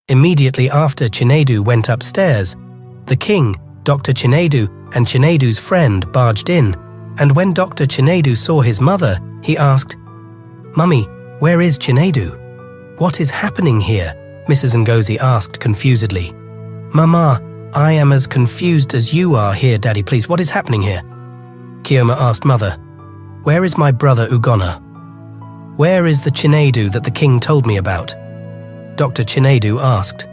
Immediately after Chinedu went upstairs, the king, Dr. Chinedu, and Chinedu's friend barged in, and when Dr. Chinedu saw his mother, he asked, "Mummy, where is Chinedu?" "What is happening here?" Mrs. Ngozi asked confusedly. "Mama, I am as confused as you are here, Daddy, please. What is happening here?" Kioma asked Mother, "Where is my brother Ugonna? Where is the Chinedu that the king told me about?" Dr. Chinedu asked.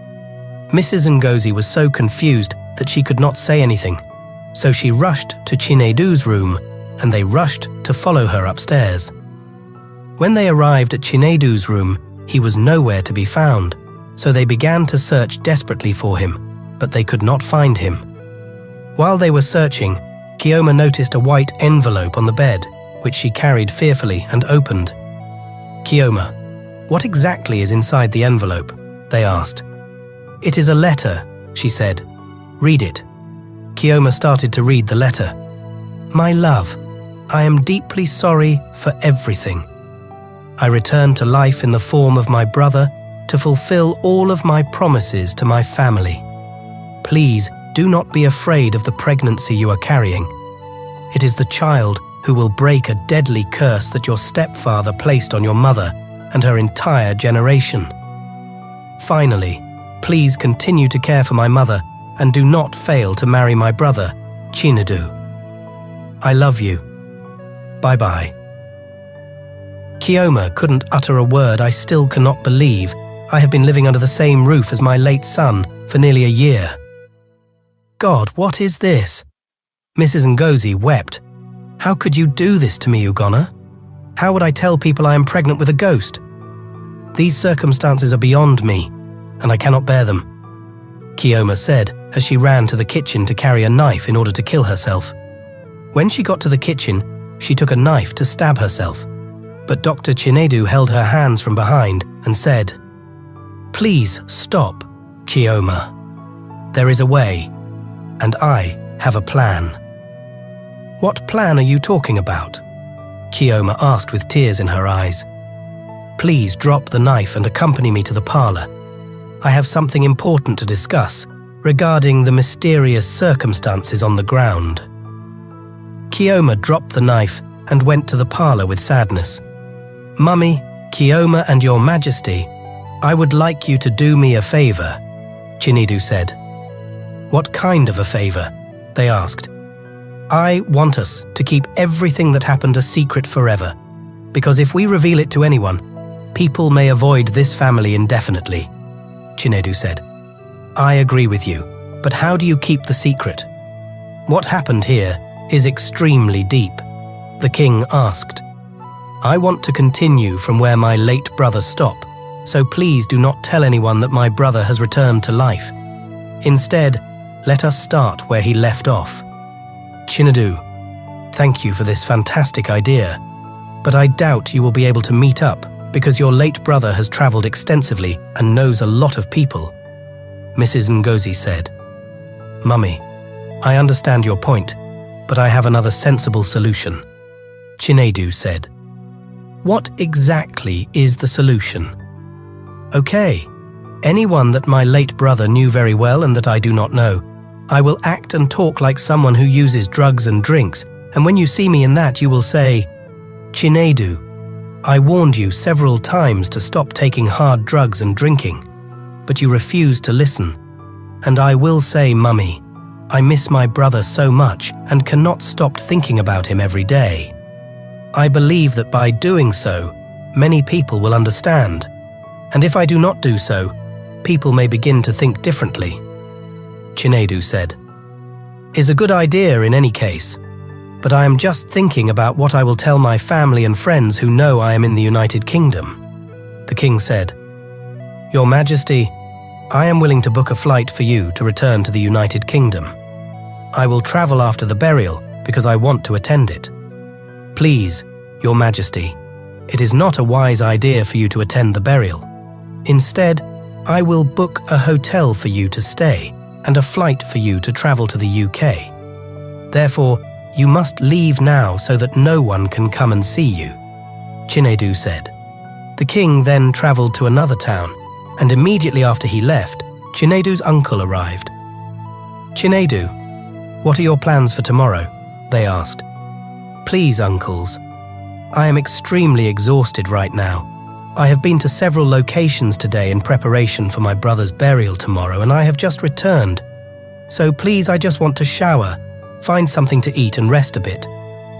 Mrs. Ngozi was so confused that she could not say anything, so she rushed to Chinedu's room, and they rushed to follow her upstairs. When they arrived at Chinedu's room, he was nowhere to be found, so they began to search desperately for him, but they could not find him. While they were searching, Kioma noticed a white envelope on the bed, which she carried fearfully and opened. "Kioma, what exactly is inside the envelope?" they asked. "It is a letter," she said. "Read it." Kioma started to read the letter. "My love, I am deeply sorry for everything. I returned to life in the form of my brother to fulfill all of my promises to my family. Please do not be afraid of the pregnancy you are carrying. It is the child who will break a deadly curse that your stepfather placed on your mother and her entire generation. Finally, please continue to care for my mother and do not fail to marry my brother, Chinedu. I love you. Bye-bye." Kioma couldn't utter a word. "I still cannot believe I have been living under the same roof as my late son for nearly a year. God, what is this?" Mrs. Ngozi wept. "How could you do this to me, Ugonna? How would I tell people I am pregnant with a ghost? These circumstances are beyond me, and I cannot bear them," Kioma said as she ran to the kitchen to carry a knife in order to kill herself. When she got to the kitchen, she took a knife to stab herself, but Dr. Chinedu held her hands from behind and said, "Please stop, Kioma. There is a way, and I have a plan." "What plan are you talking about?" Kioma asked with tears in her eyes. "Please drop the knife and accompany me to the parlor. I have something important to discuss regarding the mysterious circumstances on the ground." Kioma dropped the knife and went to the parlor with sadness. "Mummy, Kioma and Your Majesty, I would like you to do me a favor," Chinedu said. "What kind of a favor?" they asked. "I want us to keep everything that happened a secret forever, because if we reveal it to anyone, people may avoid this family indefinitely," Chinedu said. "I agree with you, but how do you keep the secret? What happened here is extremely deep," the king asked. "I want to continue from where my late brother stopped, so please do not tell anyone that my brother has returned to life. Instead, let us start where he left off." "Chinedu, thank you for this fantastic idea, but I doubt you will be able to meet up because your late brother has traveled extensively and knows a lot of people," Mrs. Ngozi said. "Mummy, I understand your point, but I have another sensible solution," Chinedu said. "What exactly is the solution?" "Okay, anyone that my late brother knew very well and that I do not know, I will act and talk like someone who uses drugs and drinks, and when you see me in that, you will say, 'Chinedu, I warned you several times to stop taking hard drugs and drinking, but you refused to listen. And I will say, Mummy, I miss my brother so much and cannot stop thinking about him every day. I believe that by doing so, many people will understand, and if I do not do so, people may begin to think differently," Chinedu said. "Is a good idea in any case, but I am just thinking about what I will tell my family and friends who know I am in the United Kingdom," the king said. "Your Majesty, I am willing to book a flight for you to return to the United Kingdom. I will travel after the burial because I want to attend it. Please, Your Majesty, it is not a wise idea for you to attend the burial. Instead, I will book a hotel for you to stay and a flight for you to travel to the UK. Therefore, you must leave now so that no one can come and see you," Chinedu said. The king then traveled to another town, and immediately after he left, Chinedu's uncle arrived. "Chinedu, what are your plans for tomorrow?" they asked. "Please, uncles. I am extremely exhausted right now. I have been to several locations today in preparation for my brother's burial tomorrow, and I have just returned. So please, I just want to shower, find something to eat and rest a bit.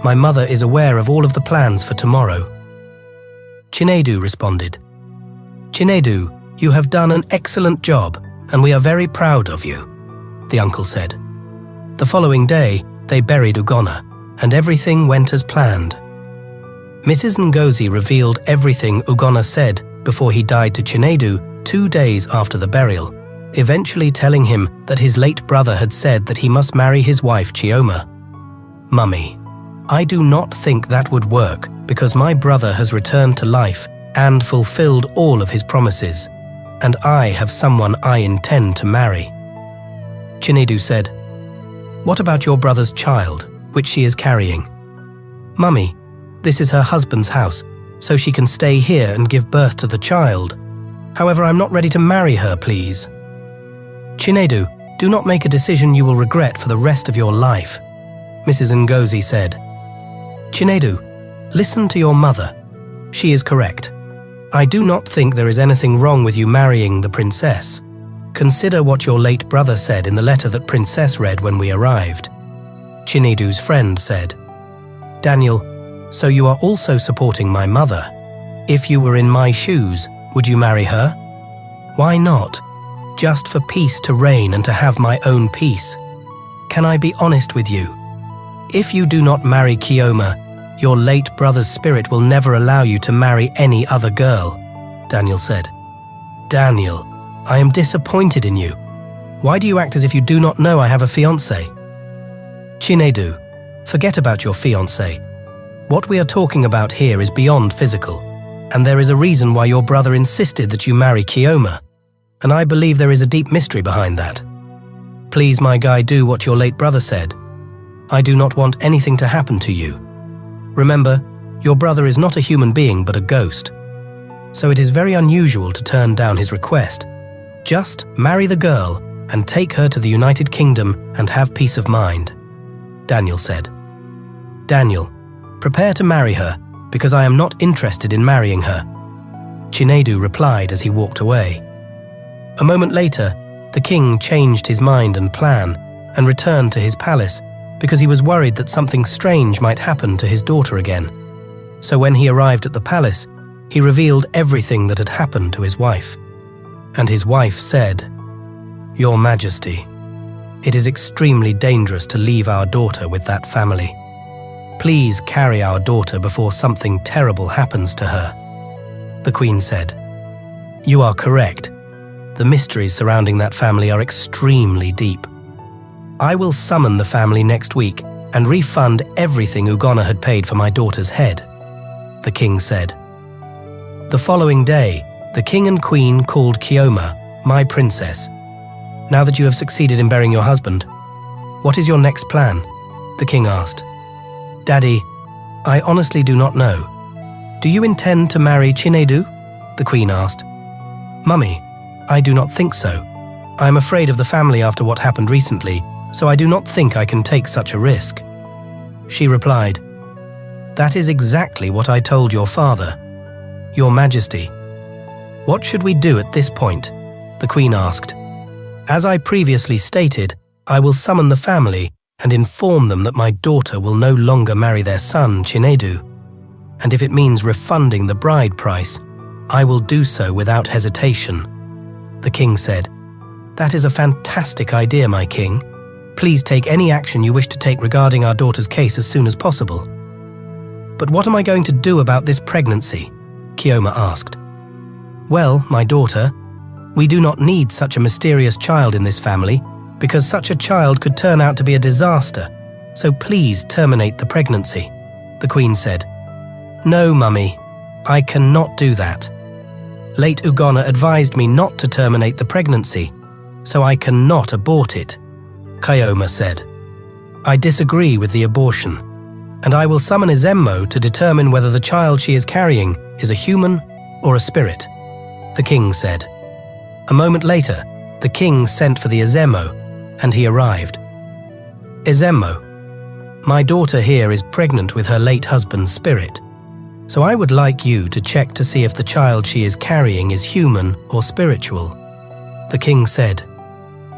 My mother is aware of all of the plans for tomorrow." Chinedu responded, "Chinedu, you have done an excellent job, and we are very proud of you," the uncle said. The following day, they buried Ugonna, and everything went as planned. Mrs. Ngozi revealed everything Ugonna said before he died to Chinedu 2 days after the burial, eventually telling him that his late brother had said that he must marry his wife Chioma. "Mummy, I do not think that would work because my brother has returned to life and fulfilled all of his promises, and I have someone I intend to marry." Chinedu said, "What about your brother's child, which she is carrying?" "Mummy, this is her husband's house, so she can stay here and give birth to the child. However, I'm not ready to marry her, please." "Chinedu, do not make a decision you will regret for the rest of your life," Mrs. Ngozi said. "Chinedu, listen to your mother. She is correct. I do not think there is anything wrong with you marrying the princess. Consider what your late brother said in the letter that Princess read when we arrived." Chinedu's friend said, "Daniel, so you are also supporting my mother. If you were in my shoes, would you marry her?" "Why not? Just for peace to reign and to have my own peace. Can I be honest with you? If you do not marry Chioma, your late brother's spirit will never allow you to marry any other girl," Daniel said. "Daniel, I am disappointed in you. Why do you act as if you do not know I have a fiancé?" "Chinedu, forget about your fiancé. What we are talking about here is beyond physical, and there is a reason why your brother insisted that you marry Chioma, and I believe there is a deep mystery behind that. Please, my guy, do what your late brother said. I do not want anything to happen to you. Remember, your brother is not a human being but a ghost, so it is very unusual to turn down his request. Just marry the girl and take her to the United Kingdom and have peace of mind," Daniel said. "Daniel, prepare to marry her, because I am not interested in marrying her," Chinedu replied as he walked away. A moment later, the king changed his mind and plan and returned to his palace because he was worried that something strange might happen to his daughter again. So when he arrived at the palace, he revealed everything that had happened to his wife. And his wife said, "Your Majesty, it is extremely dangerous to leave our daughter with that family. Please carry our daughter before something terrible happens to her." The Queen said, "You are correct. The mysteries surrounding that family are extremely deep. I will summon the family next week and refund everything Ugonna had paid for my daughter's head," the king said. The following day, the king and queen called Chioma, "My princess. Now that you have succeeded in burying your husband, what is your next plan?" the king asked. "Daddy, I honestly do not know. Do you intend to marry Chinedu?" the queen asked. "Mummy, I do not think so. I am afraid of the family after what happened recently, so I do not think I can take such a risk." She replied, "That is exactly what I told your father. Your Majesty, what should we do at this point?" the Queen asked. "As I previously stated, I will summon the family and inform them that my daughter will no longer marry their son, Chinedu. And if it means refunding the bride price, I will do so without hesitation," the king said. "That is a fantastic idea, my king. Please take any action you wish to take regarding our daughter's case as soon as possible." "But what am I going to do about this pregnancy?" Chioma asked. "Well, my daughter, we do not need such a mysterious child in this family, because such a child could turn out to be a disaster, so please terminate the pregnancy," the Queen said. "No, Mummy, I cannot do that. Late Ugonna advised me not to terminate the pregnancy, so I cannot abort it," Chioma said. "I disagree with the abortion, and I will summon Izemmo to determine whether the child she is carrying is a human or a spirit," the king said. A moment later, the king sent for the Ezemo, and he arrived. Ezemo, my daughter here is pregnant with her late husband's spirit, so I would like you to check to see if the child she is carrying is human or spiritual. The king said,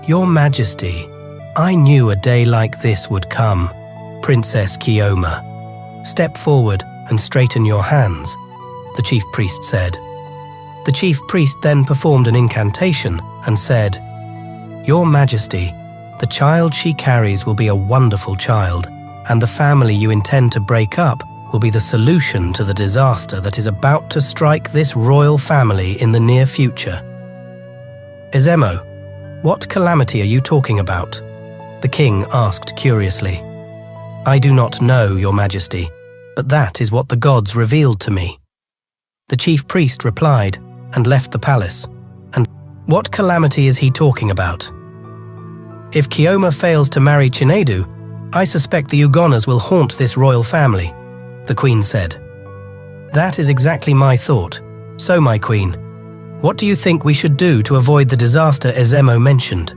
Your Majesty, I knew a day like this would come, Princess Kioma. Step forward and straighten your hands, the chief priest said. The chief priest then performed an incantation and said, Your Majesty, the child she carries will be a wonderful child, and the family you intend to break up will be the solution to the disaster that is about to strike this royal family in the near future. Ezemo, what calamity are you talking about? The king asked curiously. I do not know, Your Majesty, but that is what the gods revealed to me. The chief priest replied and left the palace. And what calamity is he talking about? If Kioma fails to marry Chinedu, I suspect the Ugonas will haunt this royal family, the queen said. That is exactly my thought. So, my queen, what do you think we should do to avoid the disaster Ezemo mentioned?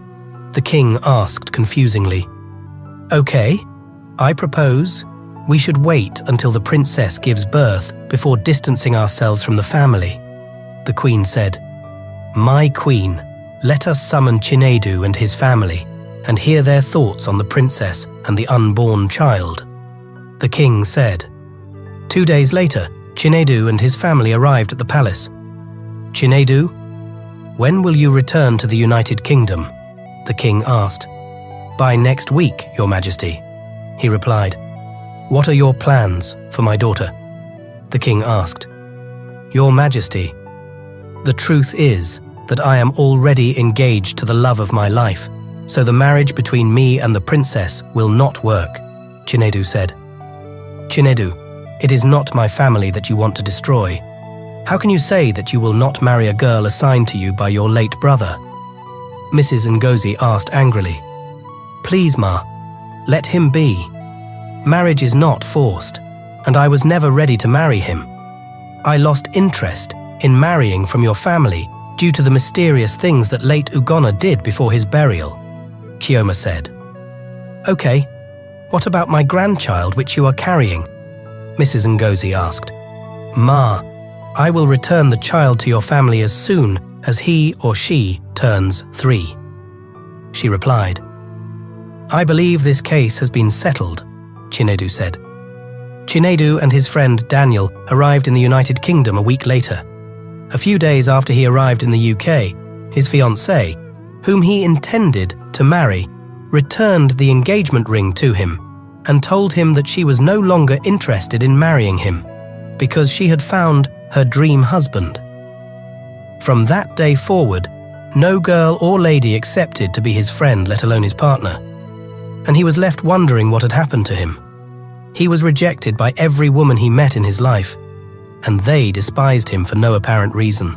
The king asked confusingly. Okay, I propose we should wait until the princess gives birth before distancing ourselves from the family, the queen said. My queen, let us summon Chinedu and his family and hear their thoughts on the princess and the unborn child, the king said. 2 days later, Chinedu and his family arrived at the palace. Chinedu, when will you return to the United Kingdom? The king asked. By next week, Your Majesty, he replied. What are your plans for my daughter? The king asked. Your Majesty, the truth is that I am already engaged to the love of my life, so the marriage between me and the princess will not work, Chinedu said. Chinedu, it is not my family that you want to destroy. How can you say that you will not marry a girl assigned to you by your late brother? Mrs. Ngozi asked angrily. Please, Ma, let him be. Marriage is not forced, and I was never ready to marry him. I lost interest in marrying from your family due to the mysterious things that late Ugonna did before his burial, Kioma said. Okay, what about my grandchild which you are carrying? Mrs. Ngozi asked. Ma, I will return the child to your family as soon as he or she turns 3. She replied. I believe this case has been settled, Chinedu said. Chinedu and his friend Daniel arrived in the United Kingdom a week later. A few days after he arrived in the UK, his fiancée, whom he intended to marry, returned the engagement ring to him and told him that she was no longer interested in marrying him because she had found her dream husband. From that day forward, no girl or lady accepted to be his friend, let alone his partner, and he was left wondering what had happened to him. He was rejected by every woman he met in his life, and they despised him for no apparent reason.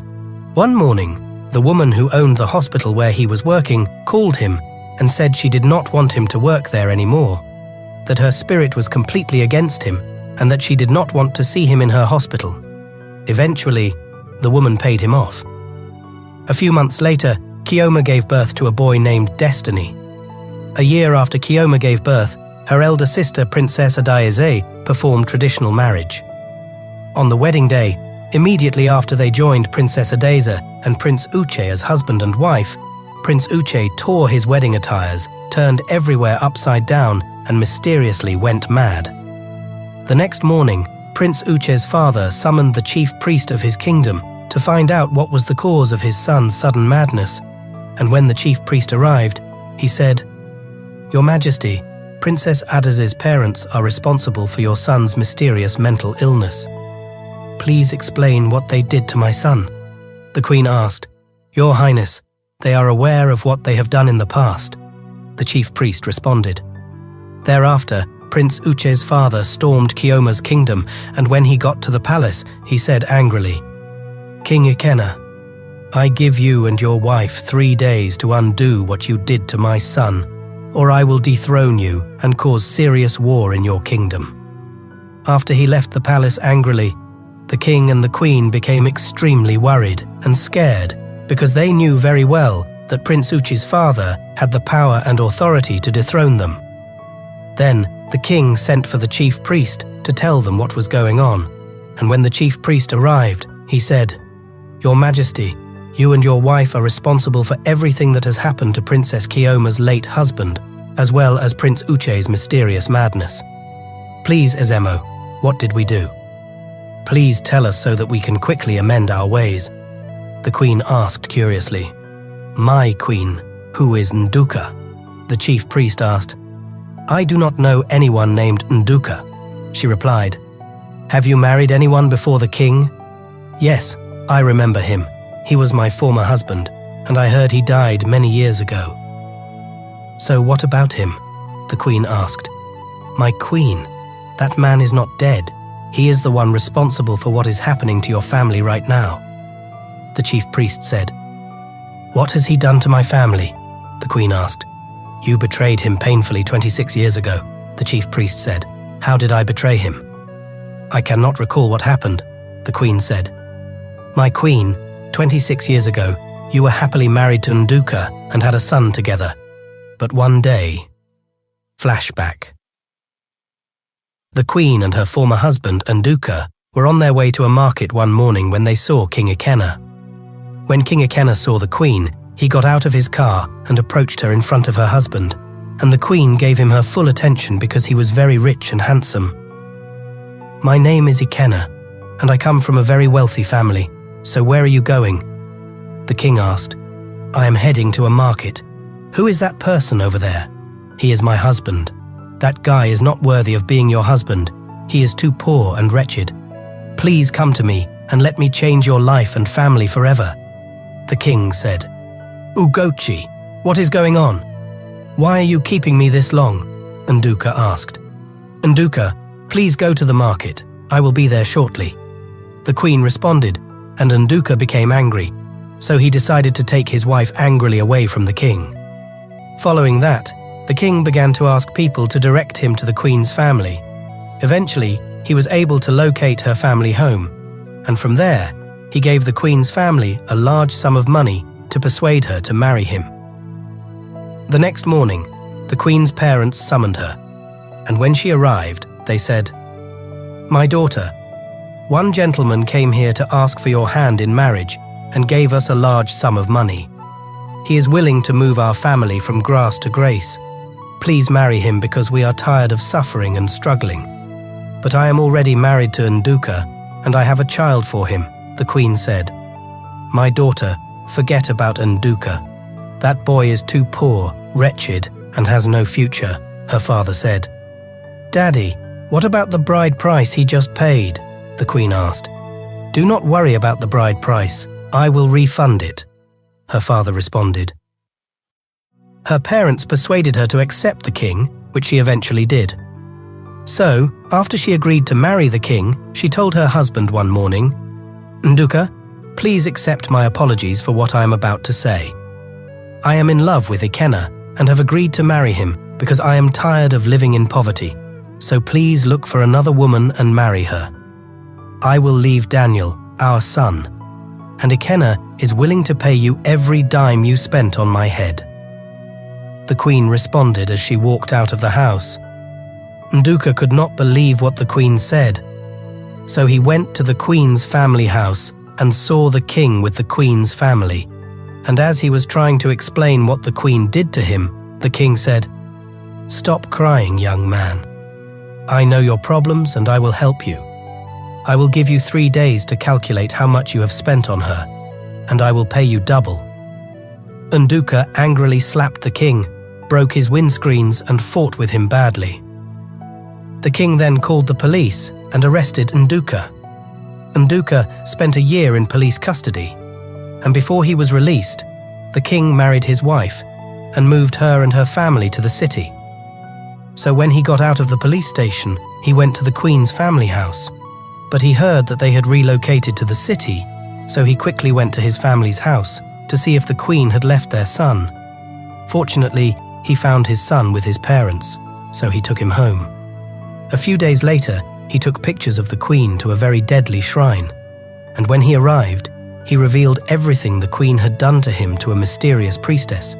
One morning, the woman who owned the hospital where he was working called him and said she did not want him to work there anymore, that her spirit was completely against him, and that she did not want to see him in her hospital. Eventually, the woman paid him off. A few months later, Kioma gave birth to a boy named Destiny. A year after Kioma gave birth, her elder sister, Princess Adaeze, performed traditional marriage. On the wedding day, immediately after they joined Princess Adaeze and Prince Uche as husband and wife, Prince Uche tore his wedding attires, turned everywhere upside down, and mysteriously went mad. The next morning, Prince Uche's father summoned the chief priest of his kingdom to find out what was the cause of his son's sudden madness, and when the chief priest arrived, he said, Your Majesty, Princess Adaze's parents are responsible for your son's mysterious mental illness. Please explain what they did to my son. The Queen asked. Your Highness, they are aware of what they have done in the past, the chief priest responded. Thereafter, Prince Uche's father stormed Kioma's kingdom, and when he got to the palace, he said angrily, King Ikena, I give you and your wife 3 days to undo what you did to my son, or I will dethrone you and cause serious war in your kingdom. After he left the palace angrily, the king and the queen became extremely worried and scared because they knew very well that Prince Uchi's father had the power and authority to dethrone them. Then the king sent for the chief priest to tell them what was going on, and when the chief priest arrived, he said, "Your Majesty, you and your wife are responsible for everything that has happened to Princess Kioma's late husband, as well as Prince Uche's mysterious madness. Please, Ezemo, what did we do? Please tell us so that we can quickly amend our ways." The queen asked curiously. "My queen, who is Nduka?" The chief priest asked. "I do not know anyone named Nduka," she replied. "Have you married anyone before the king?" "Yes, I remember him. He was my former husband, and I heard he died many years ago." "So what about him?" the queen asked. "My queen, that man is not dead. He is the one responsible for what is happening to your family right now." The chief priest said. "What has he done to my family?" the queen asked. "You betrayed him painfully 26 years ago," the chief priest said. "How did I betray him?" "I cannot recall what happened," the queen said. "My queen, 26 years ago, you were happily married to Nduka and had a son together. But one day..." Flashback. The queen and her former husband, Nduka, were on their way to a market one morning when they saw King Ikenna. When King Ikenna saw the queen, he got out of his car and approached her in front of her husband, and the queen gave him her full attention because he was very rich and handsome. "My name is Ikenna, and I come from a very wealthy family, so where are you going?" The king asked. "I am heading to a market. Who is that person over there?" "He is my husband. That guy is not worthy of being your husband. He is too poor and wretched. Please come to me and let me change your life and family forever." The king said. "Ugochi, what is going on? Why are you keeping me this long?" Nduka asked. "Nduka, please go to the market. I will be there shortly." The queen responded, and Nduka became angry, so he decided to take his wife angrily away from the king. Following that, the king began to ask people to direct him to the queen's family. Eventually, he was able to locate her family home, and from there, he gave the queen's family a large sum of money to persuade her to marry him. The next morning, the queen's parents summoned her, and when she arrived, they said, "My daughter, one gentleman came here to ask for your hand in marriage and gave us a large sum of money. He is willing to move our family from grass to grace. Please marry him because we are tired of suffering and struggling. But I am already married to Nduka, and I have a child for him," the queen said. "My daughter, forget about Nduka. That boy is too poor, wretched, and has no future," her father said. "Daddy, what about the bride price he just paid?" the queen asked. "Do not worry about the bride price. I will refund it," her father responded. Her parents persuaded her to accept the king, which she eventually did. So, after she agreed to marry the king, she told her husband one morning, "Nduka, please accept my apologies for what I am about to say. I am in love with Ikenna and have agreed to marry him because I am tired of living in poverty, so please look for another woman and marry her. I will leave Daniel, our son, and Ikenna is willing to pay you every dime you spent on my head." The queen responded as she walked out of the house. Nduka could not believe what the queen said, so he went to the queen's family house and saw the king with the queen's family. And as he was trying to explain what the queen did to him, the king said, "Stop crying, young man. I know your problems and I will help you. I will give you 3 days to calculate how much you have spent on her, and I will pay you double." Nduka angrily slapped the king, broke his windscreens and fought with him badly. The king then called the police and arrested Nduka. Nduka spent a year in police custody, and before he was released, the king married his wife and moved her and her family to the city. So when he got out of the police station, he went to the queen's family house, but he heard that they had relocated to the city, so he quickly went to his family's house to see if the queen had left their son. Fortunately, he found his son with his parents, so he took him home. A few days later, he took pictures of the queen to a very deadly shrine, and when he arrived, he revealed everything the queen had done to him to a mysterious priestess,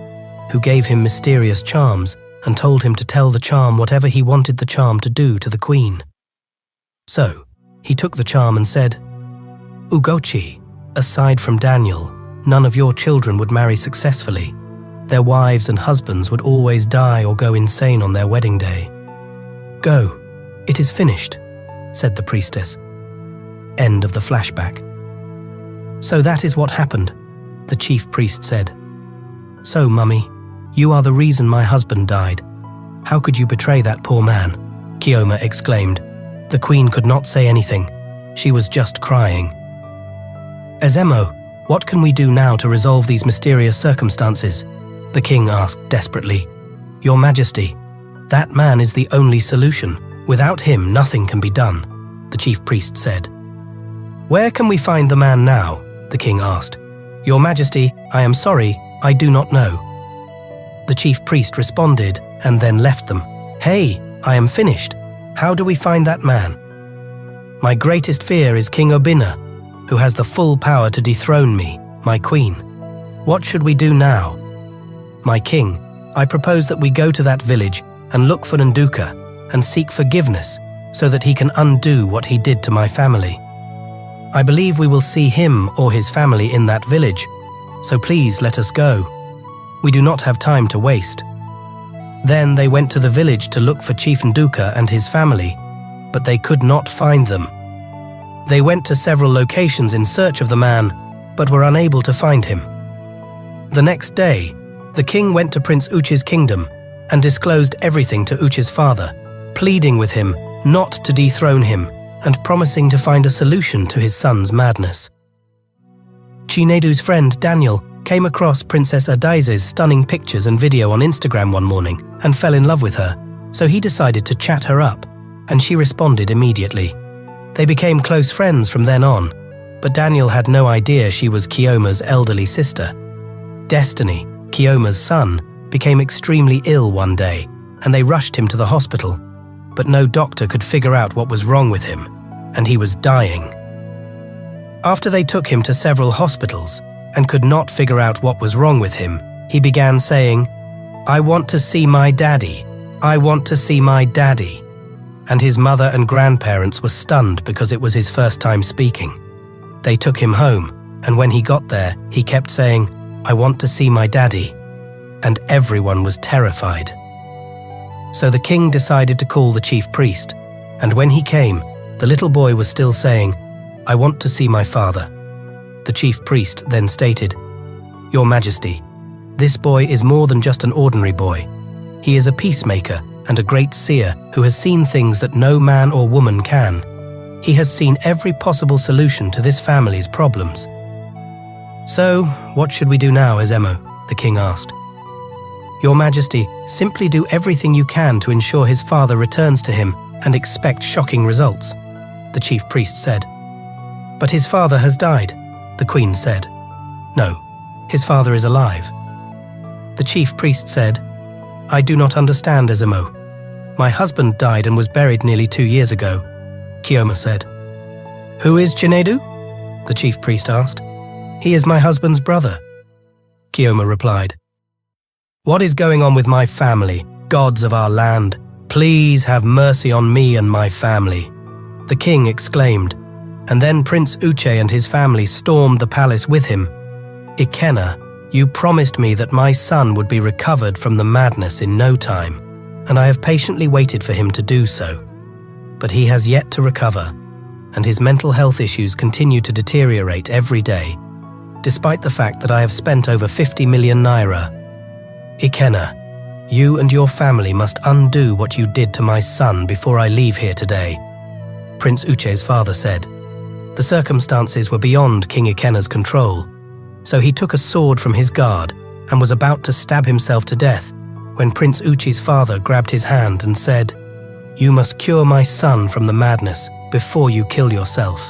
who gave him mysterious charms and told him to tell the charm whatever he wanted the charm to do to the queen. So, he took the charm and said, "Ugochi, aside from Daniel, none of your children would marry successfully. Their wives and husbands would always die or go insane on their wedding day. Go, it is finished," said the priestess. End of the flashback. "So that is what happened," the chief priest said. "So, Mummy, you are the reason my husband died. How could you betray that poor man?" Kioma exclaimed. The queen could not say anything. She was just crying. "Ezemo, what can we do now to resolve these mysterious circumstances?" the king asked desperately. "Your Majesty, that man is the only solution. Without him, nothing can be done," the chief priest said. "Where can we find the man now?" the king asked. "Your Majesty, I am sorry, I do not know." The chief priest responded and then left them. "Hey, I am finished. How do we find that man?" "My greatest fear is King Obinna, who has the full power to dethrone me, my queen. What should we do now?" "My king, I propose that we go to that village and look for Nduka and seek forgiveness so that he can undo what he did to my family. I believe we will see him or his family in that village, so please let us go. We do not have time to waste." Then they went to the village to look for Chief Nduka and his family, but they could not find them. They went to several locations in search of the man, but were unable to find him. The next day, the king went to Prince Uche's kingdom and disclosed everything to Uche's father, pleading with him not to dethrone him and promising to find a solution to his son's madness. Chinedu's friend Daniel came across Princess Adaize's stunning pictures and video on Instagram one morning and fell in love with her, so he decided to chat her up, and she responded immediately. They became close friends from then on, but Daniel had no idea she was Kioma's elderly sister. Destiny, Kioma's son, became extremely ill one day, and they rushed him to the hospital, but no doctor could figure out what was wrong with him, and he was dying. After they took him to several hospitals and could not figure out what was wrong with him, he began saying, "I want to see my daddy. I want to see my daddy." And his mother and grandparents were stunned because it was his first time speaking. They took him home, and when he got there, he kept saying, "I want to see my daddy." And everyone was terrified. So the king decided to call the chief priest, and when he came, the little boy was still saying, "I want to see my father." The chief priest then stated, "Your Majesty, this boy is more than just an ordinary boy. He is a peacemaker and a great seer who has seen things that no man or woman can. He has seen every possible solution to this family's problems." "So, what should we do now, Ezemo?" the king asked. "Your Majesty, simply do everything you can to ensure his father returns to him and expect shocking results," the chief priest said. "But his father has died," the queen said. "No, his father is alive." The chief priest said, "I do not understand, Ezemo. My husband died and was buried nearly 2 years ago," Kioma said. "Who is Chinedu?" the chief priest asked. "He is my husband's brother," Kioma replied. "What is going on with my family, gods of our land? Please have mercy on me and my family," the king exclaimed, and then Prince Uche and his family stormed the palace with him. "Ikenna, you promised me that my son would be recovered from the madness in no time, and I have patiently waited for him to do so. But he has yet to recover, and his mental health issues continue to deteriorate every day, despite the fact that I have spent over 50 million naira. Ikenna, you and your family must undo what you did to my son before I leave here today," Prince Uche's father said. The circumstances were beyond King Ikenna's control, so he took a sword from his guard and was about to stab himself to death when Prince Uche's father grabbed his hand and said, "You must cure my son from the madness before you kill yourself."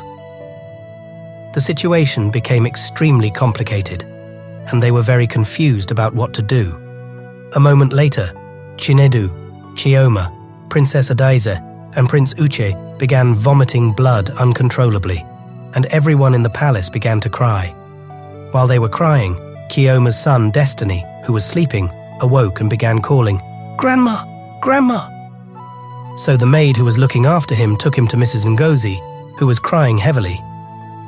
The situation became extremely complicated, and they were very confused about what to do. A moment later, Chinedu, Chioma, Princess Adaize, and Prince Uche began vomiting blood uncontrollably, and everyone in the palace began to cry. While they were crying, Kioma's son, Destiny, who was sleeping, awoke and began calling, "Grandma! Grandma!" So the maid who was looking after him took him to Mrs. Ngozi, who was crying heavily.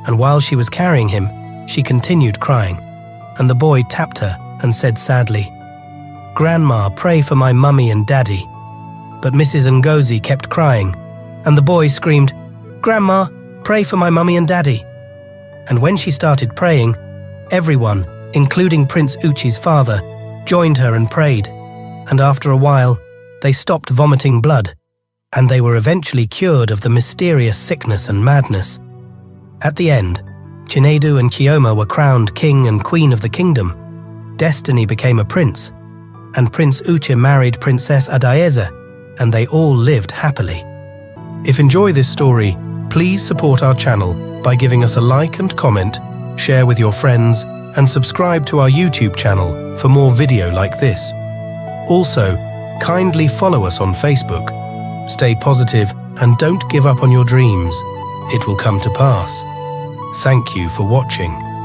And while she was carrying him, she continued crying, and the boy tapped her and said sadly, "Grandma, pray for my mummy and daddy." But Mrs. Ngozi kept crying, and the boy screamed, "Grandma, pray for my mummy and daddy." And when she started praying, everyone, including Prince Uchi's father, joined her and prayed, and after a while, they stopped vomiting blood, and they were eventually cured of the mysterious sickness and madness. At the end, Chinedu and Kioma were crowned king and queen of the kingdom. Destiny became a prince, and Prince Uchi married Princess Adaeze, and they all lived happily. If you enjoy this story, please support our channel by giving us a like and comment, share with your friends, and subscribe to our YouTube channel for more video like this. Also, kindly follow us on Facebook. Stay positive and don't give up on your dreams. It will come to pass. Thank you for watching.